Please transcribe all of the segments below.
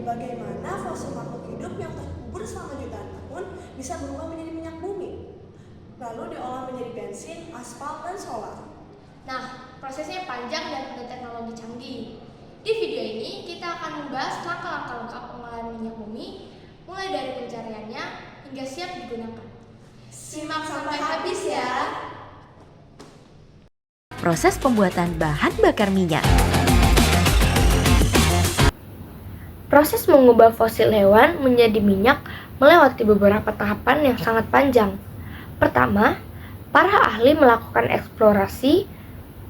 bagaimana fosil makhluk hidup yang terkubur selama jutaan tahun bisa berubah menjadi minyak bumi, lalu diolah menjadi bensin, aspal, dan solar. Nah, prosesnya panjang dan butuh teknologi canggih. Di video ini, kita akan membahas langkah-langkah lengkap pengolahan minyak bumi, mulai dari pencariannya hingga siap digunakan. Simak sampai habis ya! Proses pembuatan bahan bakar minyak. Proses mengubah fosil hewan menjadi minyak melewati beberapa tahapan yang sangat panjang. Pertama, para ahli melakukan eksplorasi.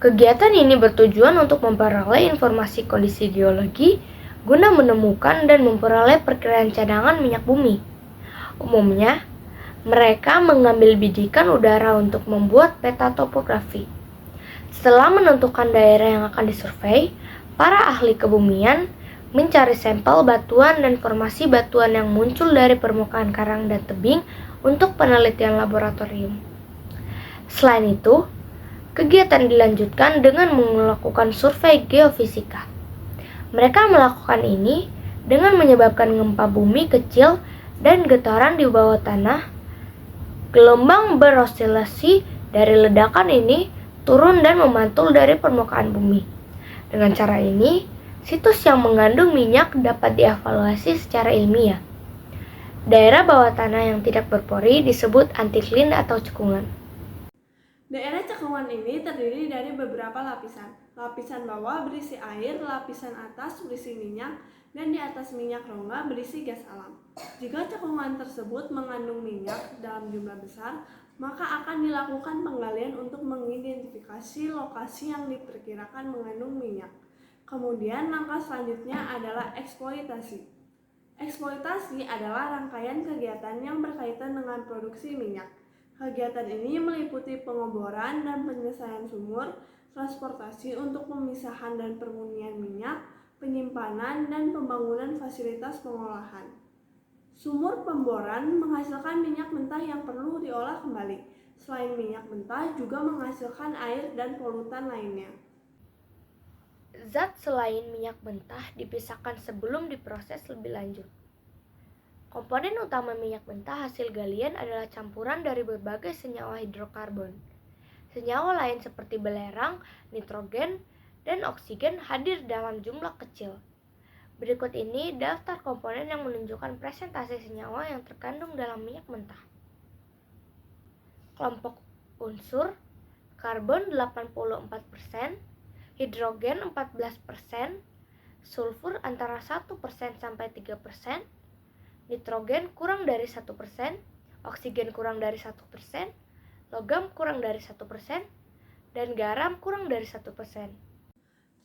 Kegiatan ini bertujuan untuk memperoleh informasi kondisi geologi guna menemukan dan memperoleh perkiraan cadangan minyak bumi. Umumnya, mereka mengambil bidikan udara untuk membuat peta topografi. Setelah menentukan daerah yang akan disurvei, para ahli kebumian mencari sampel batuan dan formasi batuan yang muncul dari permukaan karang dan tebing untuk penelitian laboratorium. Selain itu, kegiatan dilanjutkan dengan melakukan survei geofisika. Mereka melakukan ini dengan menyebabkan gempa bumi kecil dan getaran di bawah tanah. Gelombang berosilasi dari ledakan ini turun dan memantul dari permukaan bumi. Dengan cara ini, situs yang mengandung minyak dapat dievaluasi secara ilmiah. Daerah bawah tanah yang tidak berpori disebut antiklin atau cekungan. Daerah cekungan ini terdiri dari beberapa lapisan. Lapisan bawah berisi air, lapisan atas berisi minyak, dan di atas minyak rongga berisi gas alam. Jika cekungan tersebut mengandung minyak dalam jumlah besar, maka akan dilakukan penggalian untuk mengidentifikasi lokasi yang diperkirakan mengandung minyak. Kemudian langkah selanjutnya adalah eksploitasi. Eksploitasi adalah rangkaian kegiatan yang berkaitan dengan produksi minyak. Kegiatan ini meliputi pengeboran dan penyelesaian sumur, transportasi untuk pemisahan dan pemurnian minyak, penyimpanan, dan pembangunan fasilitas pengolahan. Sumur pemboran menghasilkan minyak mentah yang perlu diolah kembali. Selain minyak mentah, juga menghasilkan air dan polutan lainnya. Zat selain minyak mentah dipisahkan sebelum diproses lebih lanjut. Komponen utama minyak mentah hasil galian adalah campuran dari berbagai senyawa hidrokarbon. Senyawa lain seperti belerang, nitrogen, dan oksigen hadir dalam jumlah kecil. Berikut ini daftar komponen yang menunjukkan presentasi senyawa yang terkandung dalam minyak mentah. Kelompok unsur: karbon 84%, hidrogen 14%, sulfur antara 1% sampai 3%, nitrogen kurang dari 1%, oksigen kurang dari 1%, logam kurang dari 1%, dan garam kurang dari 1%.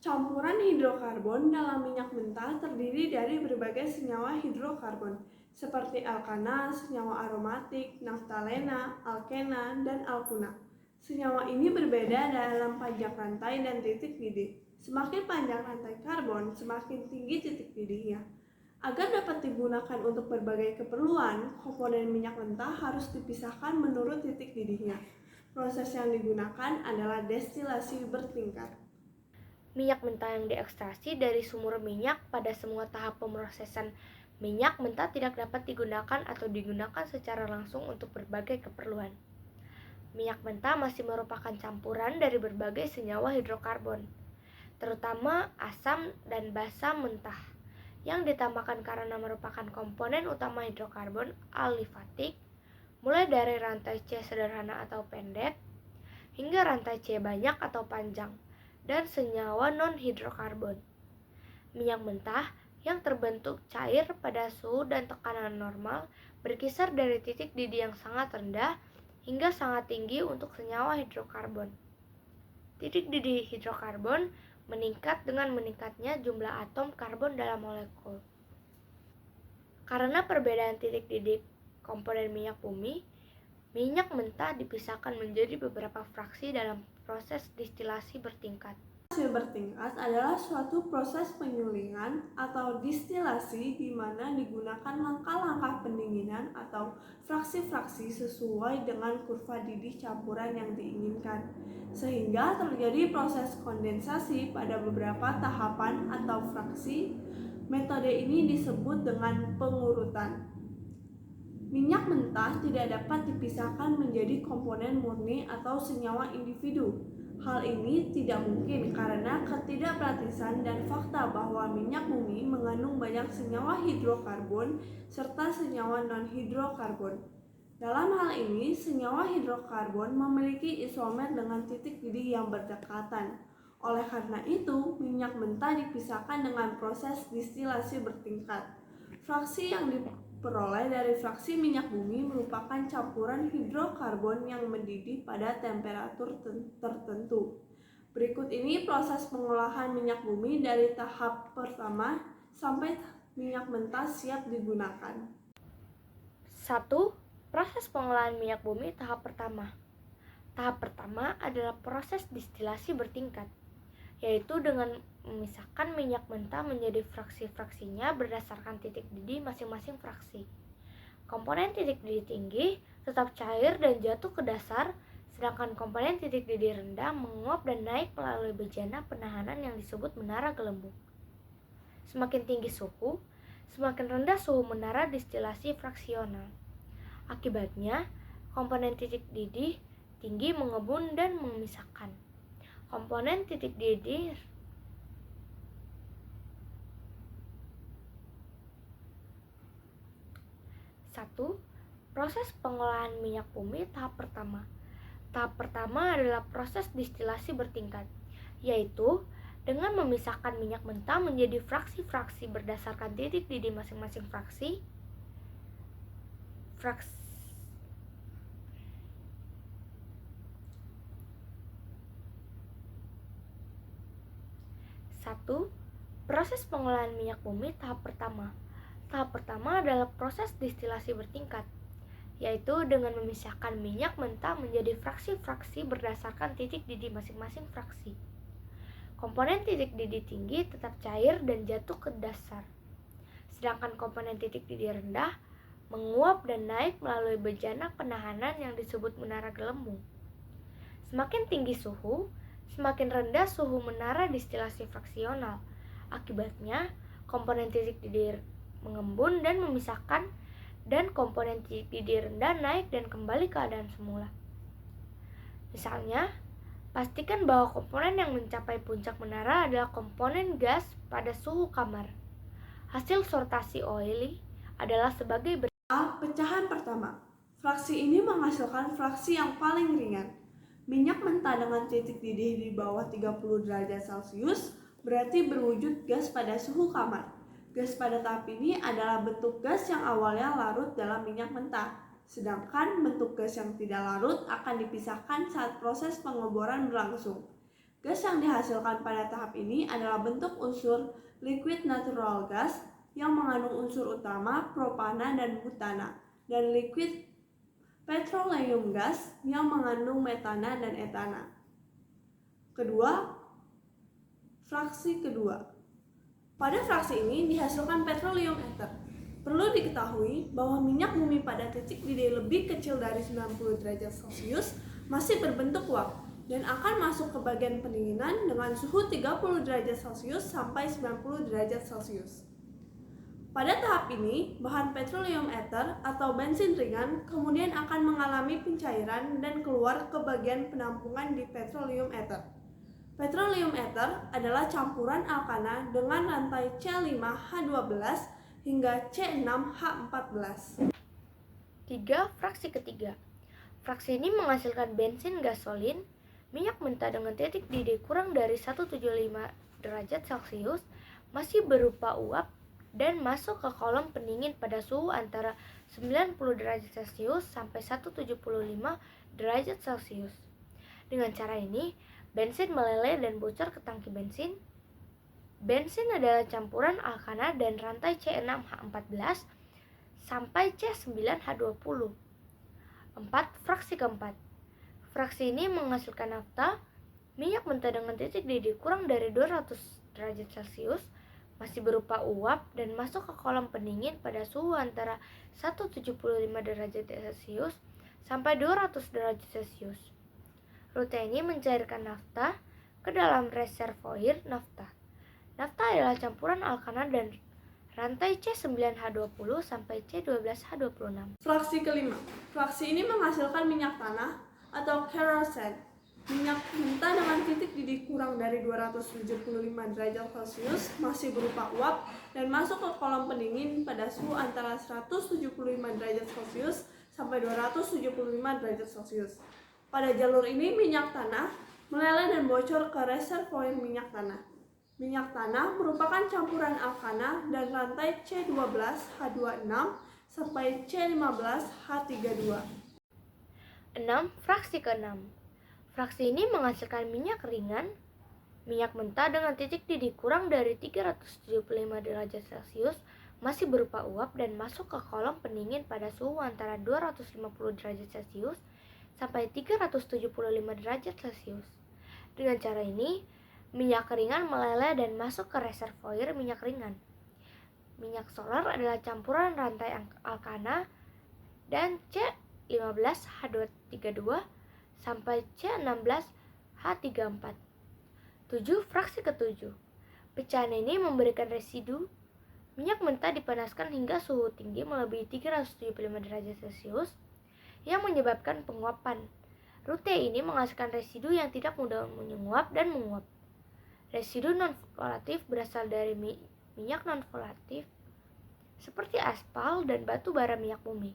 Campuran hidrokarbon dalam minyak mentah terdiri dari berbagai senyawa hidrokarbon, seperti alkana, senyawa aromatik, naftalena, alkena, dan alkuna. Senyawa ini berbeda dalam panjang rantai dan titik didih. Semakin panjang rantai karbon, semakin tinggi titik didihnya. Agar dapat digunakan untuk berbagai keperluan, komponen minyak mentah harus dipisahkan menurut titik didihnya. Proses yang digunakan adalah destilasi bertingkat. Minyak mentah yang diekstraksi dari sumur minyak pada semua tahap pemrosesan minyak mentah tidak dapat digunakan atau digunakan secara langsung untuk berbagai keperluan. Minyak mentah masih merupakan campuran dari berbagai senyawa hidrokarbon, terutama asam dan basa mentah, yang ditambahkan karena merupakan komponen utama hidrokarbon alifatik, mulai dari rantai C sederhana atau pendek, hingga rantai C banyak atau panjang, dan senyawa non-hidrokarbon. Minyak mentah yang terbentuk cair pada suhu dan tekanan normal berkisar dari titik didih yang sangat rendah hingga sangat tinggi untuk senyawa hidrokarbon. Titik didih hidrokarbon meningkat dengan meningkatnya jumlah atom karbon dalam molekul. Karena perbedaan titik didih komponen minyak bumi, minyak mentah dipisahkan menjadi beberapa fraksi dalam proses distilasi bertingkat. Hasil bertingkat adalah suatu proses penyulingan atau distilasi di mana digunakan langkah-langkah pendinginan atau fraksi-fraksi sesuai dengan kurva didih campuran yang diinginkan, sehingga terjadi proses kondensasi pada beberapa tahapan atau fraksi Metode ini disebut dengan pengurutan. Minyak mentah tidak dapat dipisahkan menjadi komponen murni atau senyawa individu. Hal ini tidak mungkin karena ketidakpraktisan dan fakta bahwa minyak bumi mengandung banyak senyawa hidrokarbon serta senyawa non-hidrokarbon. Dalam hal ini, senyawa hidrokarbon memiliki isomer dengan titik didih yang berdekatan. Oleh karena itu, minyak mentah dipisahkan dengan proses distilasi bertingkat. Fraksi yang diperoleh dari fraksi minyak bumi merupakan campuran hidrokarbon yang mendidih pada temperatur tertentu. Berikut ini proses pengolahan minyak bumi dari tahap pertama sampai minyak mentah siap digunakan. 1. Proses pengolahan minyak bumi tahap pertama. Tahap pertama adalah proses distilasi bertingkat, yaitu dengan memisahkan minyak mentah menjadi fraksi-fraksinya berdasarkan titik didih masing-masing fraksi. Komponen titik didih tinggi tetap cair dan jatuh ke dasar, sedangkan komponen titik didih rendah menguap dan naik melalui bejana penahanan yang disebut menara gelembung. Semakin tinggi suhu, semakin rendah suhu menara distilasi fraksional. Akibatnya, komponen titik didih tinggi mengebun dan memisahkan. Komponen titik didih Satu, proses pengolahan minyak bumi tahap pertama. Tahap pertama adalah proses distilasi bertingkat, yaitu dengan memisahkan minyak mentah menjadi fraksi-fraksi berdasarkan titik didih masing-masing fraksi. Satu, proses pengolahan minyak bumi tahap pertama. Tahap pertama adalah proses distilasi bertingkat, yaitu dengan memisahkan minyak mentah menjadi fraksi-fraksi berdasarkan titik didih masing-masing fraksi. Komponen titik didih tinggi tetap cair dan jatuh ke dasar, sedangkan komponen titik didih rendah menguap dan naik melalui bejana penahanan yang disebut menara gelembung. Semakin tinggi suhu, semakin rendah suhu menara distilasi fraksional. Akibatnya, komponen titik didih mengembun dan memisahkan, dan komponen titik didih rendah naik dan kembali ke keadaan semula. Misalnya, pastikan bahwa komponen yang mencapai puncak menara adalah komponen gas pada suhu kamar. Hasil sortasi Oily adalah sebagai Pecahan pertama. Fraksi ini menghasilkan fraksi yang paling ringan. Minyak mentah dengan titik didih di bawah 30 derajat Celcius berarti berwujud gas pada suhu kamar. Gas pada tahap ini adalah bentuk gas yang awalnya larut dalam minyak mentah, sedangkan bentuk gas yang tidak larut akan dipisahkan saat proses pengeboran berlangsung. Gas yang dihasilkan pada tahap ini adalah bentuk unsur liquid natural gas yang mengandung unsur utama propana dan butana, dan liquid petroleum gas yang mengandung metana dan etana. Fraksi kedua. Pada fraksi ini dihasilkan petroleum ether. Perlu diketahui bahwa minyak bumi pada titik didih lebih kecil dari 90 derajat Celcius masih berbentuk uap dan akan masuk ke bagian pendinginan dengan suhu 30 derajat Celcius sampai 90 derajat Celcius. Pada tahap ini, bahan petroleum ether atau bensin ringan kemudian akan mengalami pencairan dan keluar ke bagian penampungan di petroleum ether. Petroleum ether adalah campuran alkana dengan rantai C5H12 hingga C6H14. 3. Fraksi ketiga. Fraksi ini menghasilkan bensin gasolin, minyak mentah dengan titik didih kurang dari 175 derajat Celcius masih berupa uap dan masuk ke kolom pendingin pada suhu antara 90 derajat Celcius sampai 175 derajat Celcius. Dengan cara ini, bensin meleleh dan bocor ke tangki bensin. Bensin adalah campuran alkana dan rantai C6H14 sampai C9H20. 4. Fraksi keempat. Fraksi ini menghasilkan nafta, minyak mentah dengan titik didih kurang dari 200 derajat Celcius masih berupa uap dan masuk ke kolom pendingin pada suhu antara 175 derajat Celcius sampai 200 derajat Celcius. Rute ini mencairkan nafta ke dalam reservoir nafta. Nafta adalah campuran alkana dan rantai C9H20 sampai C12H26. Fraksi kelima. Fraksi ini menghasilkan minyak tanah atau kerosene. Minyak mentah dengan titik didih kurang dari 275 derajat Celcius masih berupa uap dan masuk ke kolom pendingin pada suhu antara 175 derajat Celcius sampai 275 derajat Celcius. Pada jalur ini minyak tanah meleleh dan bocor ke reservoir minyak tanah. Minyak tanah merupakan campuran alkana dan rantai C12H26 sampai C15H32. 6. Fraksi ke-6. Fraksi ini menghasilkan minyak ringan, minyak mentah dengan titik didih kurang dari 375 derajat Celcius masih berupa uap dan masuk ke kolom pendingin pada suhu antara 250 derajat Celcius sampai 375 derajat Celcius. Dengan cara ini, minyak ringan meleleh dan masuk ke reservoir minyak ringan. Minyak solar adalah campuran rantai alkana dan C15H32 sampai C16H34. 7. Fraksi ke-7. Pecahan ini memberikan residu. Minyak mentah dipanaskan hingga suhu tinggi melebihi 375 derajat Celcius yang menyebabkan penguapan. Rute ini menghasilkan residu yang tidak mudah menguap dan menguap. Residu non-volatif berasal dari minyak non-volatif seperti aspal dan batu bara minyak bumi.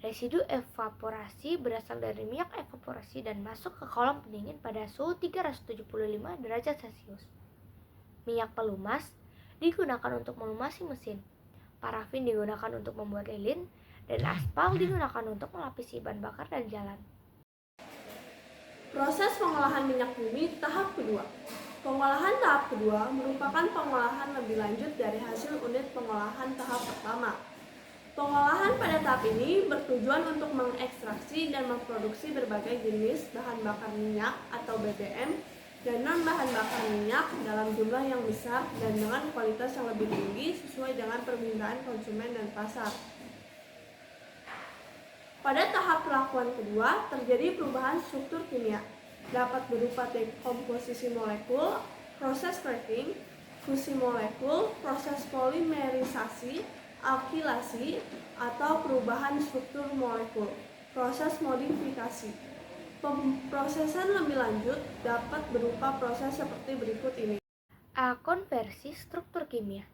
Residu evaporasi berasal dari minyak evaporasi dan masuk ke kolom pendingin pada suhu 375 derajat Celcius. Minyak pelumas digunakan untuk melumasi mesin. Parafin digunakan untuk membuat lilin dan aspal digunakan untuk melapisi bahan bakar dan jalan. Proses pengolahan minyak bumi tahap kedua. Pengolahan tahap kedua merupakan pengolahan lebih lanjut dari hasil unit pengolahan tahap pertama. Pengolahan pada tahap ini bertujuan untuk mengekstraksi dan memproduksi berbagai jenis bahan bakar minyak atau BBM dan non-bahan bakar minyak dalam jumlah yang besar dan dengan kualitas yang lebih tinggi sesuai dengan permintaan konsumen dan pasar. Pada tahap pelakuan kedua, terjadi perubahan struktur kimia, dapat berupa dekomposisi molekul, proses cracking, fusi molekul, proses polimerisasi, alkilasi, atau perubahan struktur molekul, proses modifikasi. Pemprosesan lebih lanjut dapat berupa proses seperti berikut ini. A. Konversi struktur kimia.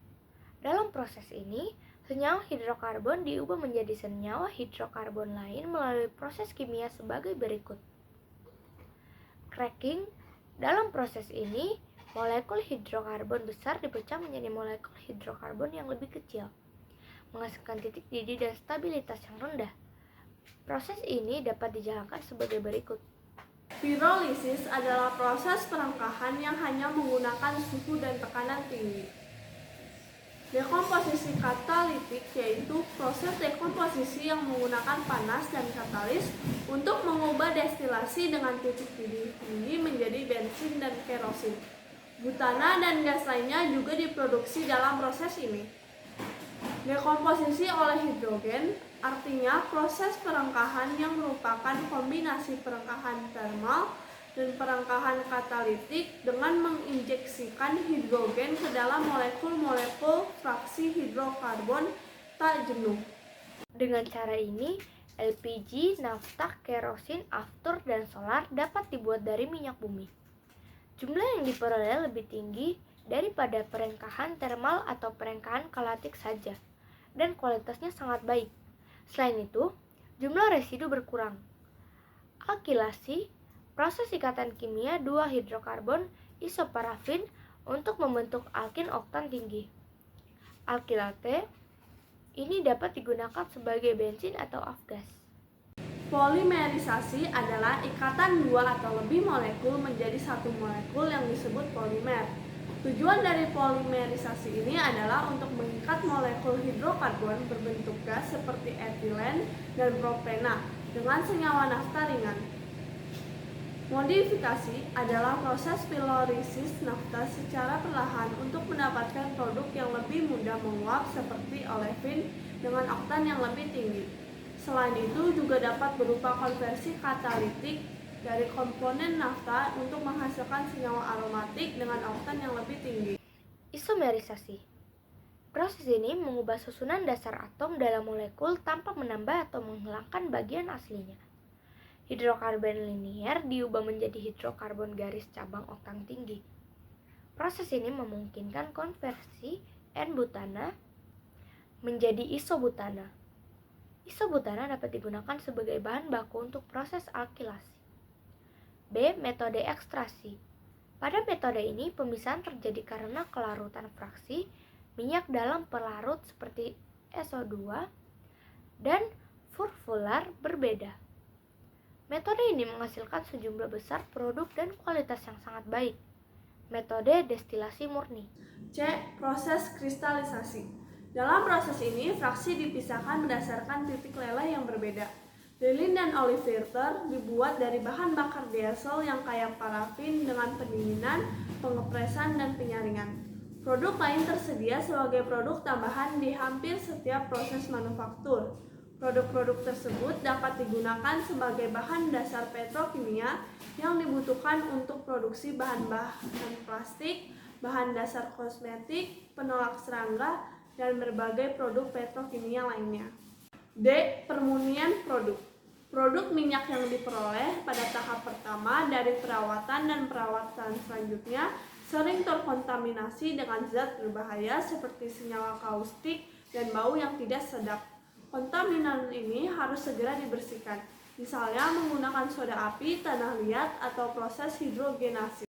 Dalam proses ini, senyawa hidrokarbon diubah menjadi senyawa hidrokarbon lain melalui proses kimia sebagai berikut. Cracking. Dalam proses ini, molekul hidrokarbon besar dipecah menjadi molekul hidrokarbon yang lebih kecil, menghasilkan titik didih dan stabilitas yang rendah. Proses ini dapat dijalankan sebagai berikut. Pirolisis adalah proses perengkahan yang hanya menggunakan suhu dan tekanan tinggi. Dekomposisi katalitik yaitu proses dekomposisi yang menggunakan panas dan katalis untuk mengubah destilasi dengan titik didih tinggi menjadi bensin dan kerosin. Butana dan gas lainnya juga diproduksi dalam proses ini. Dekomposisi oleh hidrogen artinya proses perengkahan yang merupakan kombinasi perengkahan termal dan perengkahan katalitik dengan menginjeksikan hidrogen ke dalam molekul-molekul fraksi hidrokarbon tak jenuh. Dengan cara ini, LPG, nafta, kerosin, aftur, dan solar dapat dibuat dari minyak bumi. Jumlah yang diperoleh lebih tinggi daripada perengkahan termal atau perengkahan katalitik saja, dan kualitasnya sangat baik. Selain itu, jumlah residu berkurang. Alkilasi, proses ikatan kimia dua hidrokarbon isoparafin untuk membentuk alkin oktan tinggi. Alkilate, ini dapat digunakan sebagai bensin atau afgas. Polimerisasi adalah ikatan dua atau lebih molekul menjadi satu molekul yang disebut polimer. Tujuan dari polimerisasi ini adalah untuk mengikat molekul hidrokarbon berbentuk gas seperti etilen dan propena dengan senyawa nafta ringan. Modifikasi adalah proses pirolisis nafta secara perlahan untuk mendapatkan produk yang lebih mudah menguap seperti olefin dengan oktan yang lebih tinggi. Selain itu juga dapat berupa konversi katalitik dari komponen nafta untuk menghasilkan senyawa aromatik dengan oktan yang lebih tinggi. Isomerisasi. Proses ini mengubah susunan dasar atom dalam molekul tanpa menambah atau menghilangkan bagian aslinya. Hidrokarbon linier diubah menjadi hidrokarbon garis cabang oktang tinggi. Proses ini memungkinkan konversi N-butana menjadi isobutana. Isobutana dapat digunakan sebagai bahan baku untuk proses alkilasi. B. Metode ekstrasi. Pada metode ini, pemisahan terjadi karena kelarutan fraksi minyak dalam pelarut seperti SO2 dan furfular berbeda. Metode ini menghasilkan sejumlah besar produk dan kualitas yang sangat baik. Metode destilasi murni. C. Proses kristalisasi. Dalam proses ini, fraksi dipisahkan berdasarkan titik leleh yang berbeda. Lilin dan olive filter dibuat dari bahan bakar diesel yang kaya parafin dengan pendinginan, pengepresan, dan penyaringan. Produk lain tersedia sebagai produk tambahan di hampir setiap proses manufaktur. Produk-produk tersebut dapat digunakan sebagai bahan dasar petrokimia yang dibutuhkan untuk produksi bahan-bahan plastik, bahan dasar kosmetik, penolak serangga, dan berbagai produk petrokimia lainnya. D. Permurnian produk. Produk minyak yang diperoleh pada tahap pertama dari perawatan dan perawatan selanjutnya sering terkontaminasi dengan zat berbahaya seperti senyawa kaustik dan bau yang tidak sedap. Kontaminan ini harus segera dibersihkan, misalnya menggunakan soda api, tanah liat, atau proses hidrogenasi.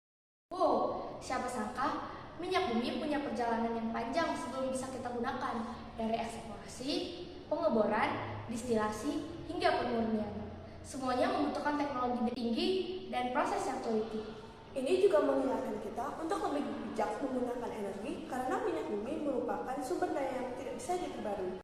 Wow, siapa sangka minyak bumi punya perjalanan yang panjang sebelum bisa kita gunakan, dari eksplorasi, pengeboran, distilasi, hingga pemurnian. Semuanya membutuhkan teknologi tinggi dan proses yang teliti. Ini juga mengingatkan kita untuk lebih bijak menggunakan energi karena minyak bumi merupakan sumber daya yang tidak bisa diperbarui.